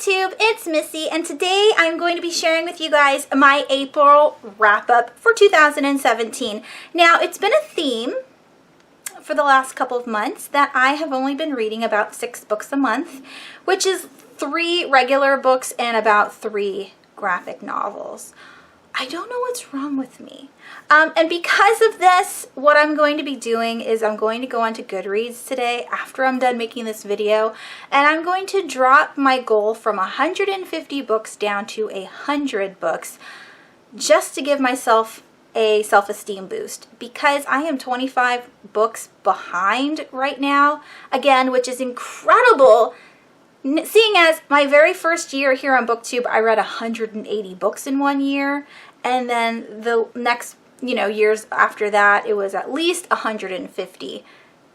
BookTube, it's Missy, and today I'm going to be sharing with you guys my April wrap-up for 2017. Now, it's been a theme for the last couple of months that I have only been reading about 6 books a month, which is 3 regular books and about 3 graphic novels. I don't know what's wrong with me. And because of this, what I'm going to be doing is I'm going to go onto Goodreads today after I'm done making this video, and I'm going to drop my goal from 150 books down to 100 books just to give myself a self-esteem boost, because I am 25 books behind right now, again, which is incredible, seeing as my very first year here on BookTube, I read 180 books in 1 year, and then the next, years after that, it was at least 150.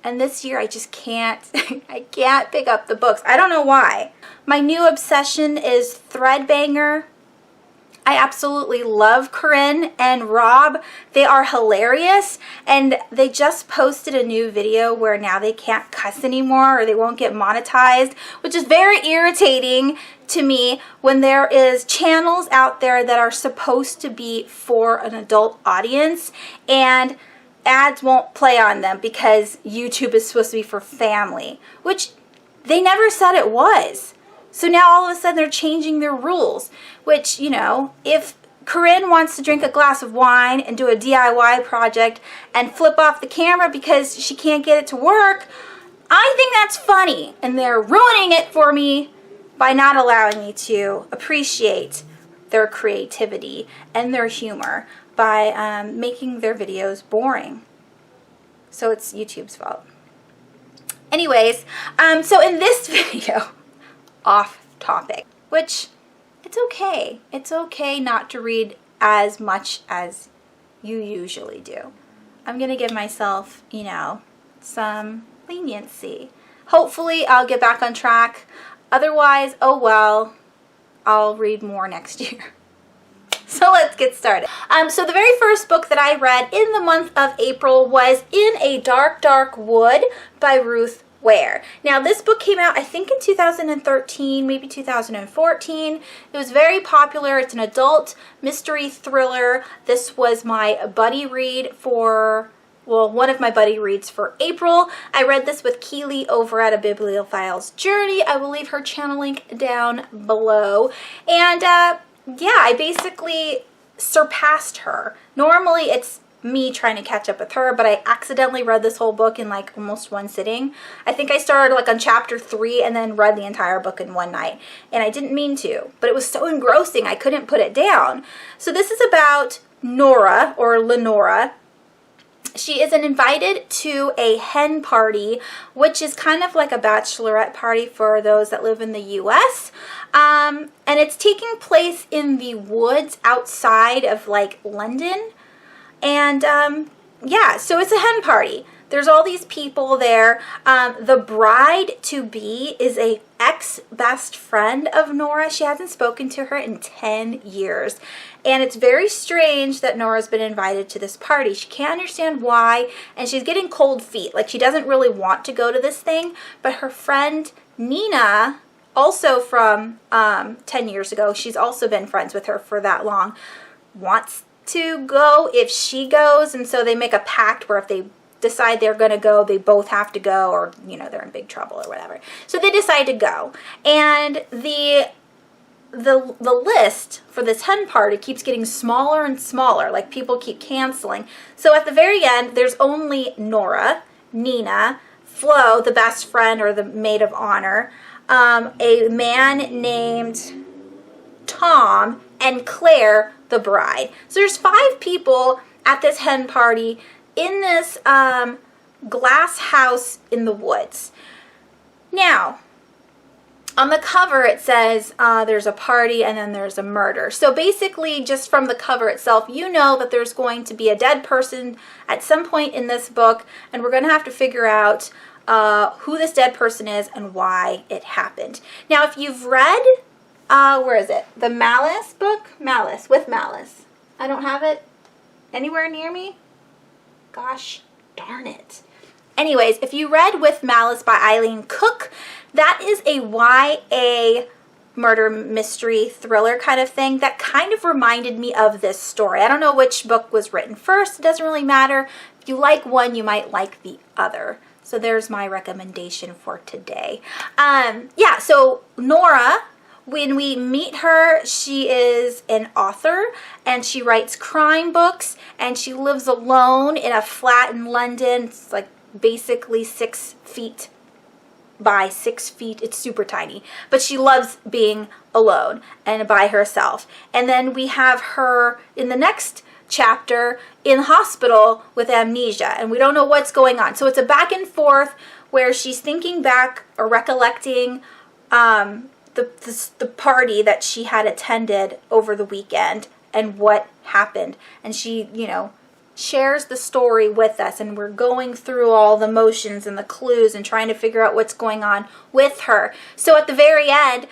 And this year, I just can't, I can't pick up the books. I don't know why. My new obsession is Threadbanger. I absolutely love Corinne and Rob. They are hilarious, and they just posted a new video where now they can't cuss anymore or they won't get monetized, which is very irritating to me when there is channels out there that are supposed to be for an adult audience and ads won't play on them because YouTube is supposed to be for family, which they never said it was. So now all of a sudden they're changing their rules, which, if Corinne wants to drink a glass of wine and do a DIY project and flip off the camera because she can't get it to work, I think that's funny. And they're ruining it for me by not allowing me to appreciate their creativity and their humor by making their videos boring. So it's YouTube's fault. Anyways, so in this video, off topic, which it's okay. It's okay not to read as much as you usually do. I'm going to give myself, some leniency. Hopefully I'll get back on track. Otherwise, oh well, I'll read more next year. So let's get started. So the very first book that I read in the month of April was In a Dark, Dark Wood by Ruth Ware. Now, this book came out, I think, in 2013, maybe 2014. It was very popular. It's an adult mystery thriller. This was my buddy read for, well, one of my buddy reads for April. I read this with Keely over at A Bibliophile's Journey. I will leave her channel link down below. And yeah, I basically surpassed her. Normally, it's me trying to catch up with her, but I accidentally read this whole book in like almost one sitting. I think I started like on chapter 3 and then read the entire book in one night, and I didn't mean to, but it was so engrossing I couldn't put it down. So this is about Nora, or Lenora. She is invited to a hen party, which is kind of like a bachelorette party for those that live in the US. And it's taking place in the woods outside of like London. And yeah, so it's a hen party. There's all these people there. The bride-to-be is a ex-best friend of Nora. She hasn't spoken to her in 10 years. And it's very strange that Nora's been invited to this party. She can't understand why, and she's getting cold feet. Like, she doesn't really want to go to this thing, but her friend Nina, also from 10 years ago, she's also been friends with her for that long, wants to go if she goes, and so they make a pact where if they decide they're going to go, they both have to go, or they're in big trouble or whatever. So they decide to go, and the list for this hen party keeps getting smaller and smaller, like people keep canceling. So at the very end, there's only Nora, Nina, Flo, the best friend or the maid of honor, a man named Tom, and Claire, the bride. So there's 5 people at this hen party in this glass house in the woods. Now, on the cover it says there's a party and then there's a murder. So basically, just from the cover itself, you know that there's going to be a dead person at some point in this book, and we're going to have to figure out who this dead person is and why it happened. Now, if you've read where is it? The Malice book? Malice, with Malice. I don't have it anywhere near me. Gosh darn it. Anyways, if you read With Malice by Eileen Cook, that is a YA murder mystery thriller kind of thing that kind of reminded me of this story. I don't know which book was written first. It doesn't really matter. If you like one, you might like the other. So there's my recommendation for today. Yeah, so Nora, when we meet her, she is an author and she writes crime books and she lives alone in a flat in London. It's like basically 6 feet by 6 feet. It's super tiny, but she loves being alone and by herself. And then we have her in the next chapter in hospital with amnesia, and we don't know what's going on. So it's a back and forth where she's thinking back or recollecting the party that she had attended over the weekend and what happened. And she, you know, shares the story with us, and we're going through all the motions and the clues and trying to figure out what's going on with her. So at the very end,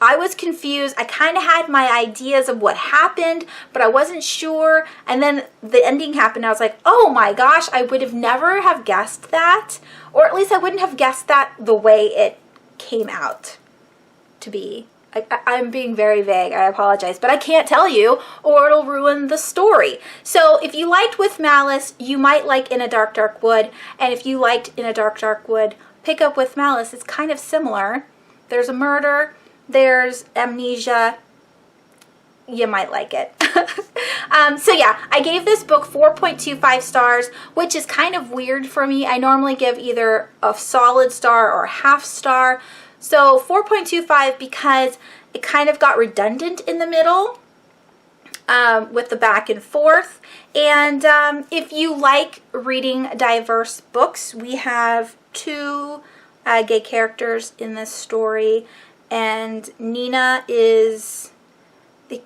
I was confused. I kind of had my ideas of what happened, but I wasn't sure. And then the ending happened. I was like, oh my gosh, I would have never have guessed that. Or at least I wouldn't have guessed that the way it came out to be. I'm being very vague, I apologize, but I can't tell you or it'll ruin the story. So if you liked With Malice, you might like In a Dark, Dark Wood, and if you liked In a Dark, Dark Wood, pick up With Malice. It's kind of similar. There's a murder, there's amnesia, you might like it. So yeah, I gave this book 4.25 stars, which is kind of weird for me. I normally give either a solid star or a half star. So 4.25 because it kind of got redundant in the middle with the back and forth. And if you like reading diverse books, we have 2 gay characters in this story. And Nina is, they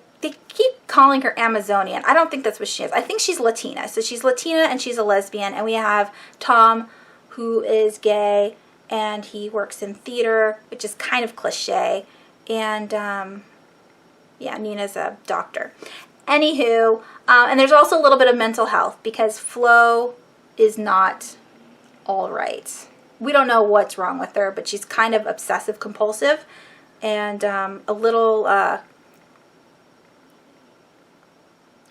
keep calling her Amazonian. I don't think that's what she is. I think she's Latina. So she's Latina and she's a lesbian. And we have Tom, who is gay, and he works in theater, which is kind of cliche. And yeah, Nina's a doctor. Anywho, and there's also a little bit of mental health because Flo is not all right. We don't know what's wrong with her, but she's kind of obsessive compulsive and a little, I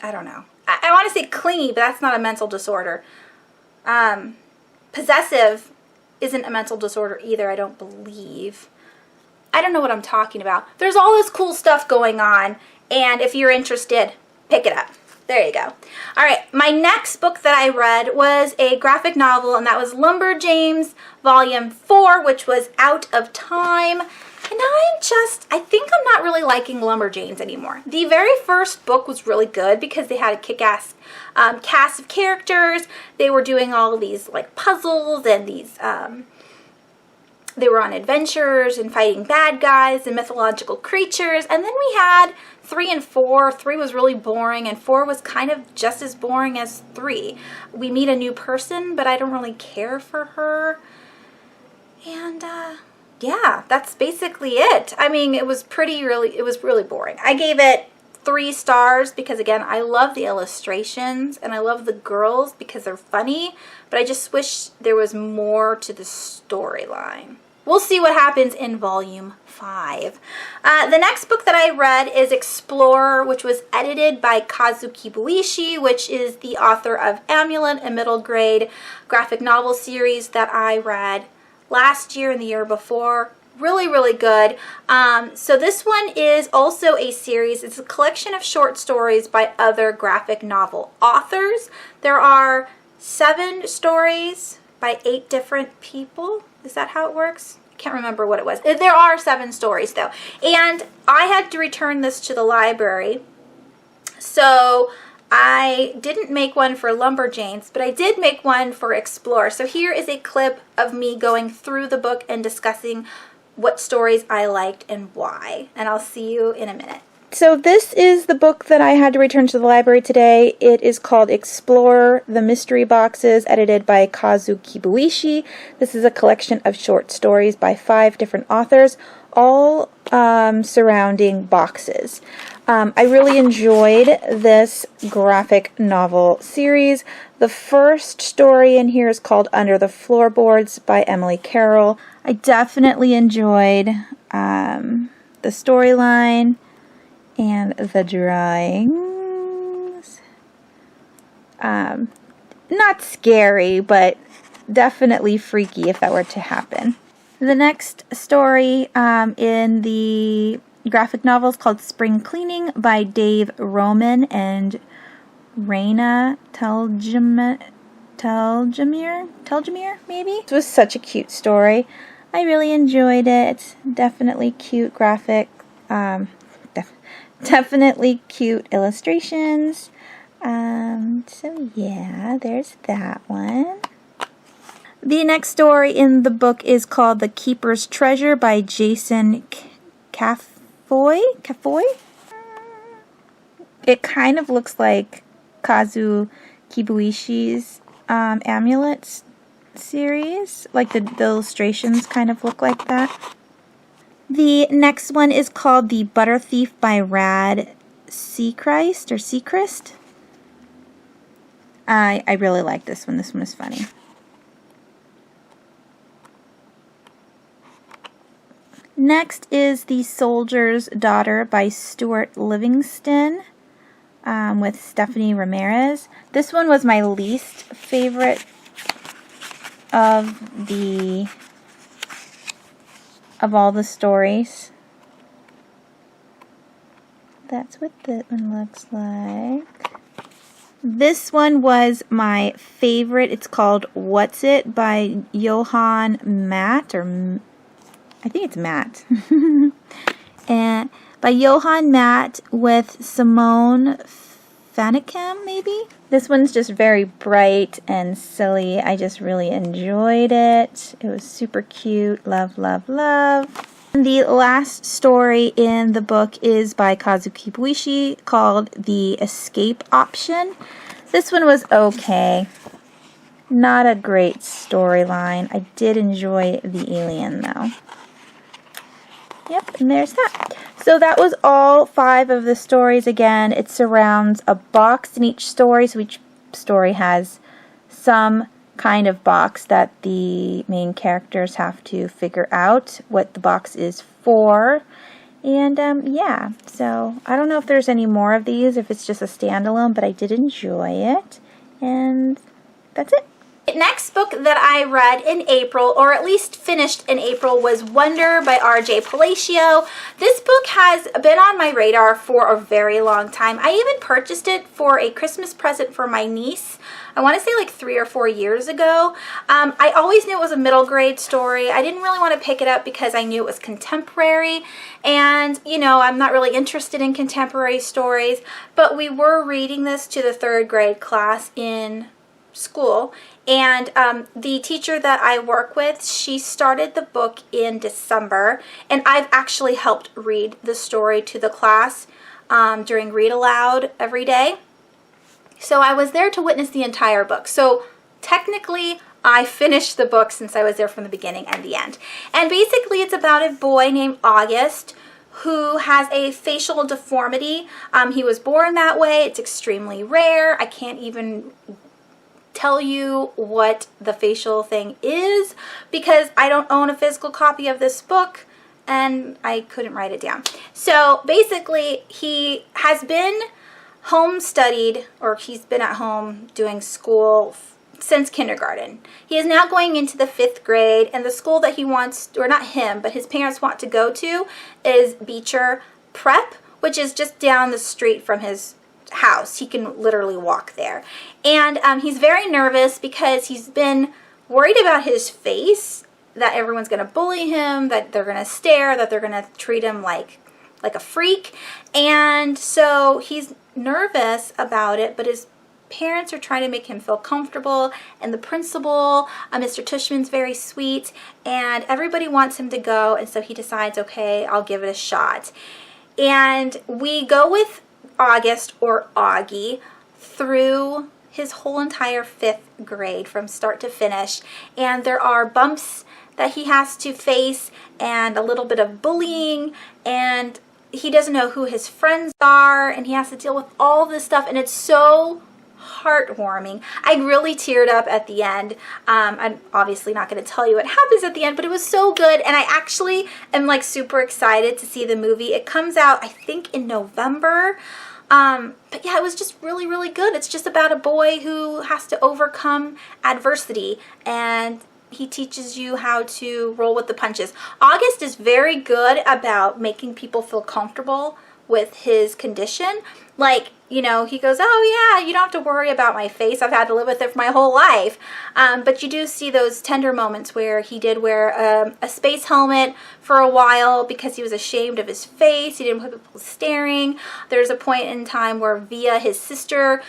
don't know. I want to say clingy, but that's not a mental disorder. Possessive isn't a mental disorder either, I don't believe. I don't know what I'm talking about. There's all this cool stuff going on, and if you're interested, pick it up. There you go. All right, my next book that I read was a graphic novel, and that was Lumberjanes Volume 4, which was Out of Time. And I think I'm not really liking Lumberjanes anymore. The very first book was really good because they had a kick-ass cast of characters. They were doing all of these like puzzles and these, they were on adventures and fighting bad guys and mythological creatures. And then we had 3 and 4. 3 was really boring and 4 was kind of just as boring as 3. We meet a new person, but I don't really care for her. And, yeah, that's basically it. I mean, it was really boring. I gave it 3 stars because, again, I love the illustrations and I love the girls because they're funny, but I just wish there was more to the storyline. We'll see what happens in Volume 5. The next book that I read is Explorer, which was edited by Kazuki Buishi, which is the author of Amulet, a middle grade graphic novel series that I read last year and the year before. Really good. So this one is also a series. It's a collection of short stories by other graphic novel authors. There are 7 stories by 8 different people. Is that how it works? I can't remember what it was. There are 7 stories though. And I had to return this to the library. So I didn't make one for Lumberjanes, but I did make one for Explorer. So here is a clip of me going through the book and discussing what stories I liked and why. And I'll see you in a minute. So this is the book that I had to return to the library today. It is called Explorer, the Mystery Boxes, edited by Kazuki Buishi. This is a collection of short stories by 5 different authors, all surrounding boxes. I really enjoyed this graphic novel series. The first story in here is called Under the Floorboards by Emily Carroll. I definitely enjoyed the the storyline and the drawings. Not scary, but definitely freaky if that were to happen. The next story in the graphic novel is called Spring Cleaning by Dave Roman and Raina Telgemir, maybe? This was such a cute story. I really enjoyed it. Definitely cute graphic, definitely cute illustrations. So yeah, there's that one. The next story in the book is called The Keeper's Treasure by Jason Cafoy? It kind of looks like Kazu Kibuishi's Amulets series. Like the illustrations kind of look like that. The next one is called The Butter Thief by Rad Seacrest. I really like this one. This one is funny. Next is The Soldier's Daughter by Stuart Livingston with Stephanie Ramirez. This one was my least favorite of all the stories. That's what that one looks like. This one was my favorite. It's called What's It by Johann Matt, or I think it's Matt. And by Johann Matt with Simone Fanikem, maybe? This one's just very bright and silly. I just really enjoyed it. It was super cute. Love, love, love. And the last story in the book is by Kazuki Buishi called The Escape Option. This one was okay. Not a great storyline. I did enjoy the alien though. Yep, and there's that. So that was all 5 of the stories. Again, it surrounds a box in each story. So each story has some kind of box that the main characters have to figure out what the box is for. And yeah, so I don't know if there's any more of these, if it's just a standalone, but I did enjoy it. And that's it. The next book that I read in April, or at least finished in April, was Wonder by R.J. Palacio. This book has been on my radar for a very long time. I even purchased it for a Christmas present for my niece. I want to say like 3 or 4 years ago. I always knew it was a middle grade story. I didn't really want to pick it up because I knew it was contemporary. And, you know, I'm not really interested in contemporary stories. But we were reading this to the 3rd grade class in school, and the teacher that I work with, she started the book in December, and I've actually helped read the story to the class during read aloud every day. So I was there to witness the entire book. So technically I finished the book since I was there from the beginning and the end. And basically it's about a boy named August who has a facial deformity. He was born that way. It's extremely rare. I can't even tell you what the facial thing is because I don't own a physical copy of this book and I couldn't write it down. So basically he has been home studied, or he's been at home doing school since kindergarten. He is now going into the 5th grade, and the school that he wants, or not him, but his parents want to go to is Beecher Prep, which is just down the street from his house. He can literally walk there. And he's very nervous because he's been worried about his face, that everyone's going to bully him, that they're going to stare, that they're going to treat him like a freak. And so he's nervous about it, but his parents are trying to make him feel comfortable, and the principal, Mr. Tushman's very sweet, and everybody wants him to go, and so he decides, okay, I'll give it a shot. And we go with August, or Augie, through his whole entire 5th grade from start to finish, and there are bumps that he has to face and a little bit of bullying, and he doesn't know who his friends are, and he has to deal with all this stuff, and it's so heartwarming. I really teared up at the end. I'm obviously not going to tell you what happens at the end, but it was so good, and I actually am like super excited to see the movie. It comes out, I think, in November. But yeah, it was just really, really good. It's just about a boy who has to overcome adversity, and he teaches you how to roll with the punches. August is very good about making people feel comfortable with his condition. Like, you know, he goes, oh yeah, you don't have to worry about my face. I've had to live with it for my whole life. But you do see those tender moments where he did wear a space helmet for a while because he was ashamed of his face. He didn't want people staring. There's a point in time where Via, his sister,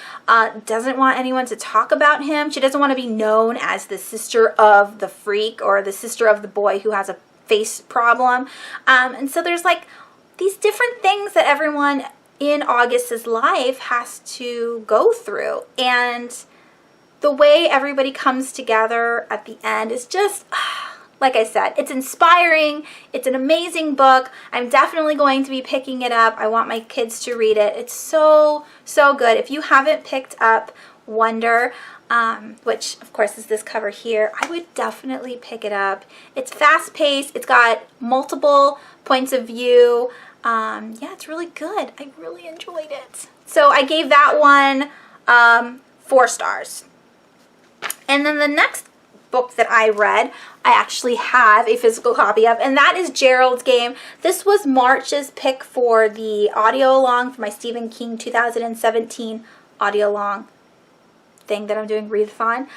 doesn't want anyone to talk about him. She doesn't want to be known as the sister of the freak or the sister of the boy who has a face problem. And so there's like these different things that everyone in August's life has to go through, and the way everybody comes together at the end is just, like I said, it's inspiring. It's an amazing book. I'm definitely going to be picking it up. I want my kids to read it. It's so, so good. If you haven't picked up Wonder, which of course is this cover here, I would definitely pick it up. It's fast-paced. It's got multiple points of view. Yeah, it's really good. I really enjoyed it. So I gave that one 4 stars. And then the next book that I read, I actually have a physical copy of, and that is Gerald's Game. This was March's pick for the audio along for my Stephen King 2017 audio along thing that I'm doing readathon.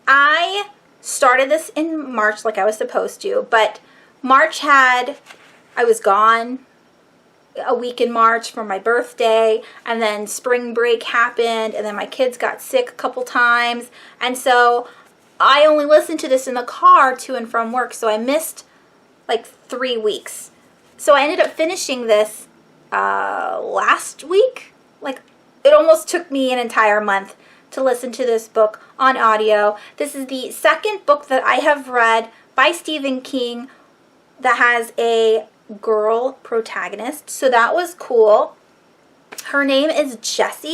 I started this in March like I was supposed to, but March had, I was gone a week in March for my birthday, and then spring break happened, and then my kids got sick a couple times, and so I only listened to this in the car to and from work, so I missed like 3 weeks. So I ended up finishing this last week. Like, it almost took me an entire month to listen to this book on audio. This is the second book that I have read by Stephen King that has a girl protagonist, so that was cool. Her name is Jessie.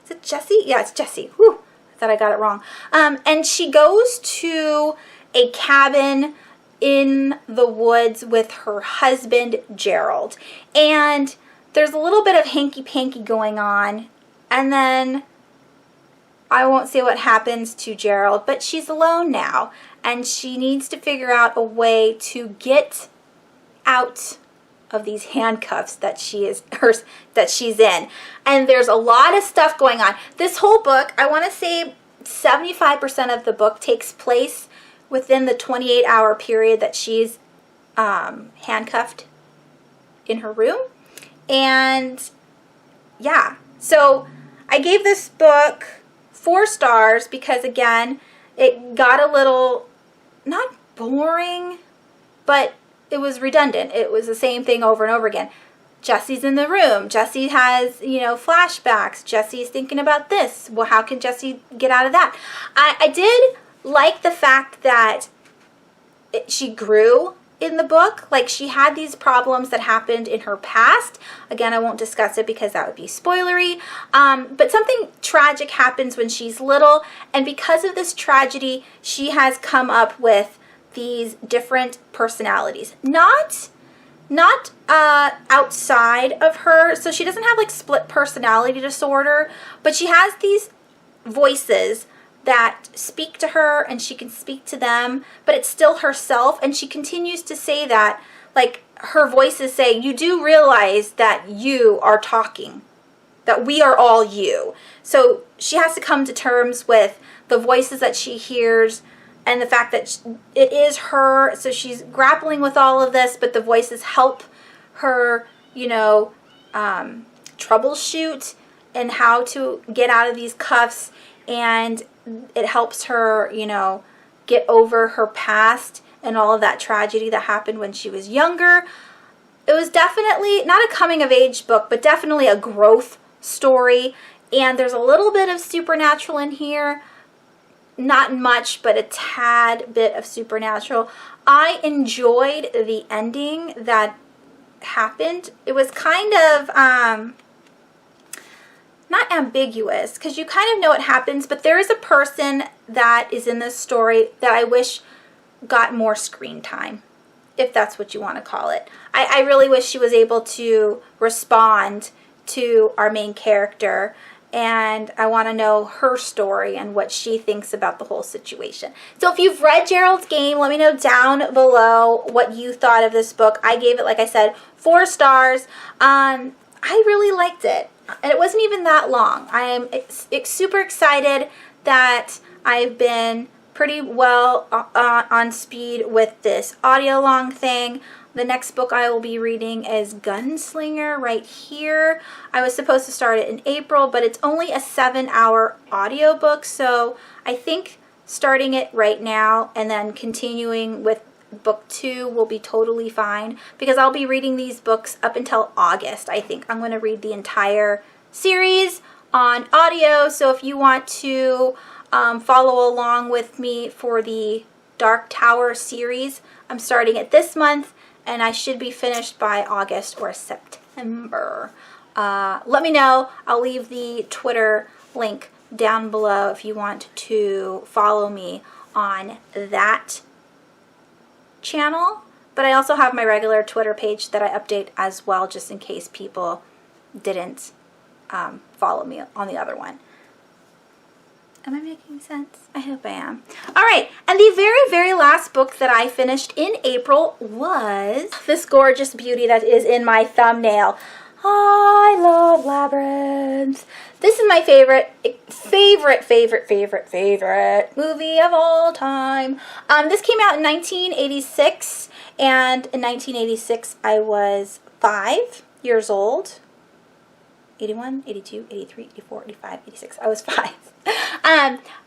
Is it Jessie? Yeah, it's Jessie. Whew, I thought I got it wrong. And she goes to a cabin in the woods with her husband, Gerald. And there's a little bit of hanky-panky going on, and then I won't say what happens to Gerald, but she's alone now, and she needs to figure out a way to get out of these handcuffs that she's in. And there's a lot of stuff going on. This whole book, I want to say 75% of the book takes place within the 28-hour period that she's handcuffed in her room. And yeah, so I gave this book 4 stars because, again, it got a little, not boring, but it was redundant. It was the same thing over and over again. Jesse's in the room. Jesse has, you know, flashbacks. Jesse's thinking about this. Well, how can Jesse get out of that? I did like the fact that she grew in the book. Like, she had these problems that happened in her past. Again, I won't discuss it because that would be spoilery. But something tragic happens when she's little, and because of this tragedy, she has come up with these different personalities. Not outside of her, so she doesn't have like split personality disorder, but she has these voices that speak to her and she can speak to them, but it's still herself, and she continues to say that, like, her voices say, you do realize that you are talking, that we are all you. So she has to come to terms with the voices that she hears and the fact that it is her, so she's grappling with all of this, but the voices help her, you know, troubleshoot and how to get out of these cuffs, and it helps her, you know, get over her past and all of that tragedy that happened when she was younger. It was definitely not a coming-of-age book, but definitely a growth story, and there's a little bit of supernatural in here. Not much, but a tad bit of supernatural. I enjoyed the ending that happened. It was kind of, not ambiguous, because you kind of know what happens, but there is a person that is in this story that I wish got more screen time, if that's what you want to call it. I really wish she was able to respond to our main character, and I want to know her story and what she thinks about the whole situation. So if you've read Gerald's Game, let me know down below what you thought of this book. I gave it, like I said, 4 stars. I really liked it, and it wasn't even that long. I am super excited that I've been pretty well on speed with this audio long thing. The next book I will be reading is Gunslinger right here. I was supposed to start it in April, but it's only a 7-hour audiobook, so I think starting it right now and then continuing with book 2 will be totally fine, because I'll be reading these books up until August. I think I'm going to read the entire series on audio, so if you want to follow along with me for the Dark Tower series, I'm starting it this month, and I should be finished by August or September. Let me know. I'll leave the Twitter link down below if you want to follow me on that channel. But I also have my regular Twitter page that I update as well, just in case people didn't follow me on the other one. Am I making sense? I hope I am. All right, and the very, very last book that I finished in April was this gorgeous beauty that is in my thumbnail. I love Labyrinth. This is my favorite movie of all time. This came out in 1986, and in 1986 I was 5 years old. 81, 82, 83, 84, 85, 86. I was 5.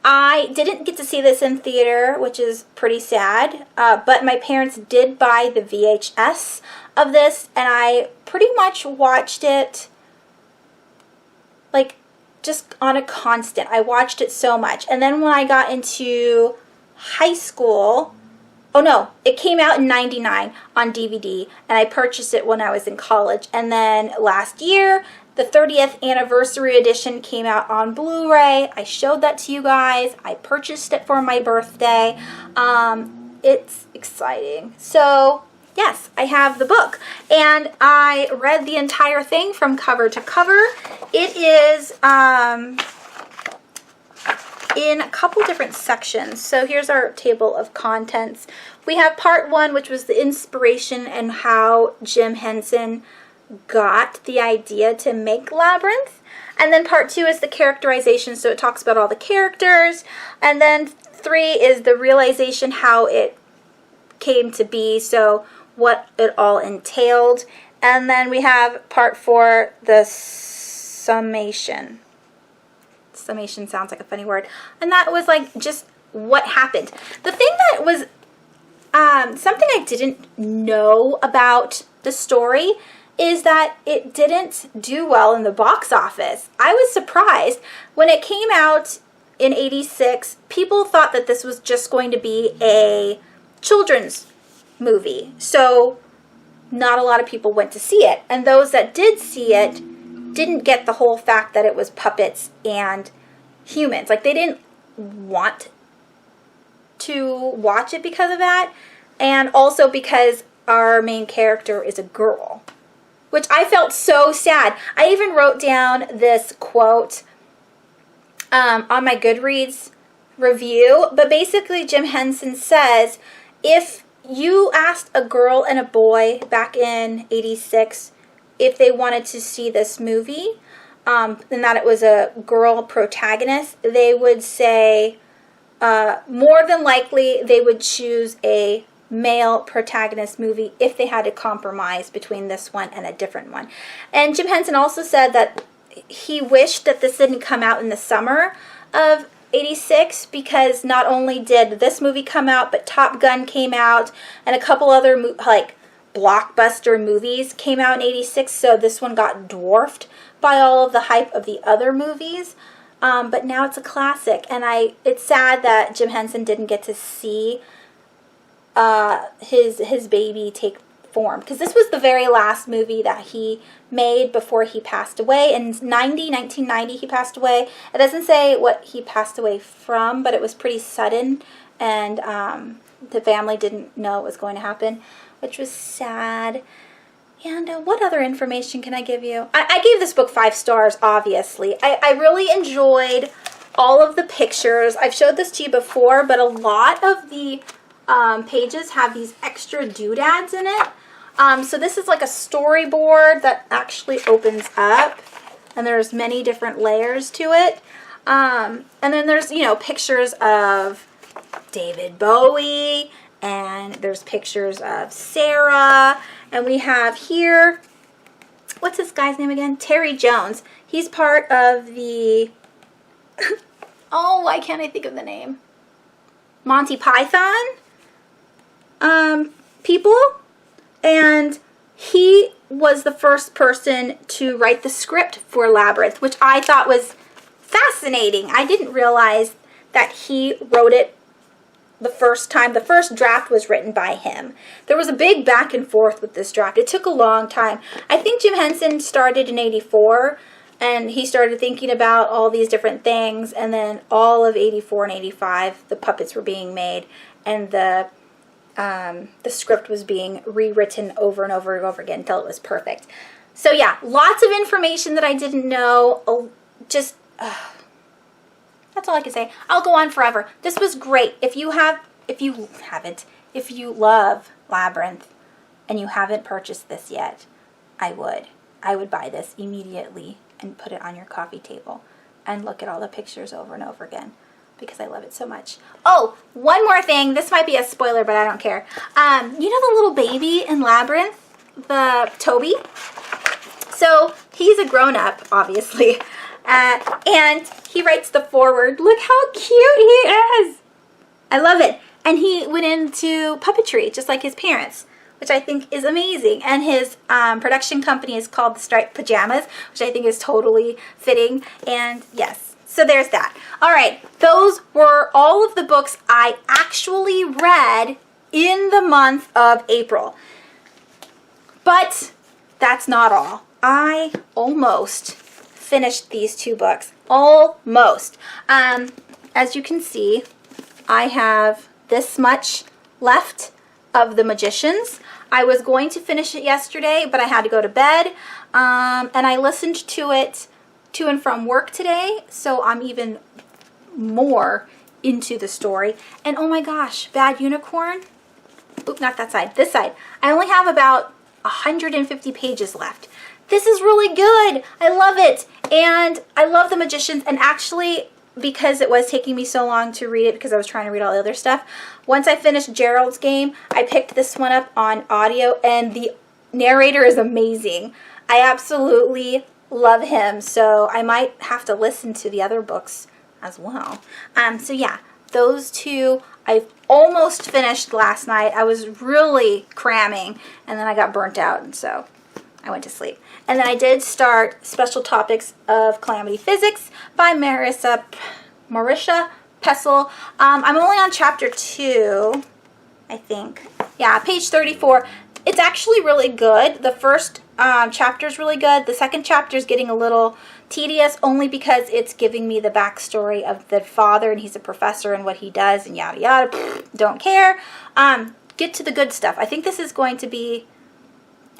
I didn't get to see this in theater, which is pretty sad, but my parents did buy the VHS of this, and I pretty much watched it like just on a constant. I watched it so much. And then when I got into high school, oh no, it came out in 99 on DVD, and I purchased it when I was in college. And then last year, the 30th anniversary edition came out on Blu-ray. I showed that to you guys. I purchased it for my birthday. It's exciting. So yes, I have the book, and I read the entire thing from cover to cover. It is in a couple different sections. So here's our table of contents. We have part 1, which was the inspiration and how Jim Henson got the idea to make Labyrinth. And then part 2 is the characterization, so it talks about all the characters. And then 3 is the realization, how it came to be, so what it all entailed. And then we have part 4, the summation. Summation sounds like a funny word. And that was like just what happened. The thing that was something I didn't know about the story is that it didn't do well in the box office. I was surprised. When it came out in 86, people thought that this was just going to be a children's movie. So not a lot of people went to see it. And those that did see it didn't get the whole fact that it was puppets and humans. Like, they didn't want to watch it because of that. And also because our main character is a girl, which I felt so sad. I even wrote down this quote on my Goodreads review. But basically, Jim Henson says, if you asked a girl and a boy back in 86 if they wanted to see this movie, and that it was a girl protagonist, they would say more than likely they would choose a male protagonist movie if they had to compromise between this one and a different one. And Jim Henson also said that he wished that this didn't come out in the summer of 86, because not only did this movie come out, but Top Gun came out, and a couple other like blockbuster movies came out in 86, so this one got dwarfed by all of the hype of the other movies. But now it's a classic, and it's sad that Jim Henson didn't get to see his baby take form, because this was the very last movie that he made before he passed away. In 1990 he passed away. It doesn't say what he passed away from, but it was pretty sudden, and the family didn't know it was going to happen, which was sad. And what other information can I give you? I gave this book 5 stars, obviously. I really enjoyed all of the pictures. I've showed this to you before, but a lot of the pages have these extra doodads in it. So this is like a storyboard that actually opens up, and there's many different layers to it. And then there's, you know, pictures of David Bowie, and there's pictures of Sarah, and we have here, what's this guy's name again? Terry Jones. He's part of the, oh, why can't I think of the name? Monty Python people, and he was the first person to write the script for Labyrinth, which I thought was fascinating. I didn't realize that he wrote it the first time. The first draft was written by him. There was a big back and forth with this draft. It took a long time. I think Jim Henson started in '84, and he started thinking about all these different things, and then all of '84 and '85 the puppets were being made, and the script was being rewritten over and over and over again until it was perfect. So yeah, lots of information that I didn't know. Just that's all I can say. I'll go on forever. This was great. If you love Labyrinth and you haven't purchased this yet, I would buy this immediately and put it on your coffee table and look at all the pictures over and over again, because I love it so much. Oh, one more thing. This might be a spoiler, but I don't care. You know the little baby in Labyrinth, the Toby? So he's a grown-up, obviously, and he writes the foreword. Look how cute he is. I love it. And he went into puppetry, just like his parents, which I think is amazing. And his production company is called the Striped Pajamas, which I think is totally fitting. And yes, so there's that. All right, those were all of the books I actually read in the month of April. But that's not all. I almost finished these 2 books. Almost. As you can see, I have this much left of The Magicians. I was going to finish it yesterday, but I had to go to bed. And I listened to it to and from work today, so I'm even more into the story. And oh my gosh, Bad Unicorn. Oop, not that side, this side. I only have about 150 pages left. This is really good. I love it. And I love The Magicians. And actually, because it was taking me so long to read it because I was trying to read all the other stuff, once I finished Gerald's game, I picked this one up on audio, and the narrator is amazing. I absolutely love him, so I might have to listen to the other books as well. So yeah, those 2 I almost finished last night. I was really cramming, and then I got burnt out, and so I went to sleep. And then I did start Special Topics of Calamity Physics by Marisha Pessel. I'm only on chapter 2, I think. Yeah, page 34. It's actually really good. The first chapter is really good. The second chapter is getting a little tedious, only because it's giving me the backstory of the father, and he's a professor and what he does and yada yada. Don't care. Get to the good stuff. I think this is going to be,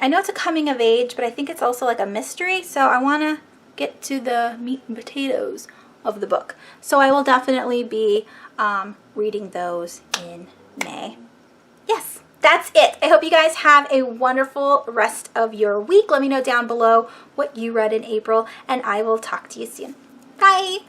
I know it's a coming of age, but I think it's also like a mystery, so I want to get to the meat and potatoes of the book. So I will definitely be reading those in May. Yes, that's it. I hope you guys have a wonderful rest of your week. Let me know down below what you read in April, and I will talk to you soon. Bye!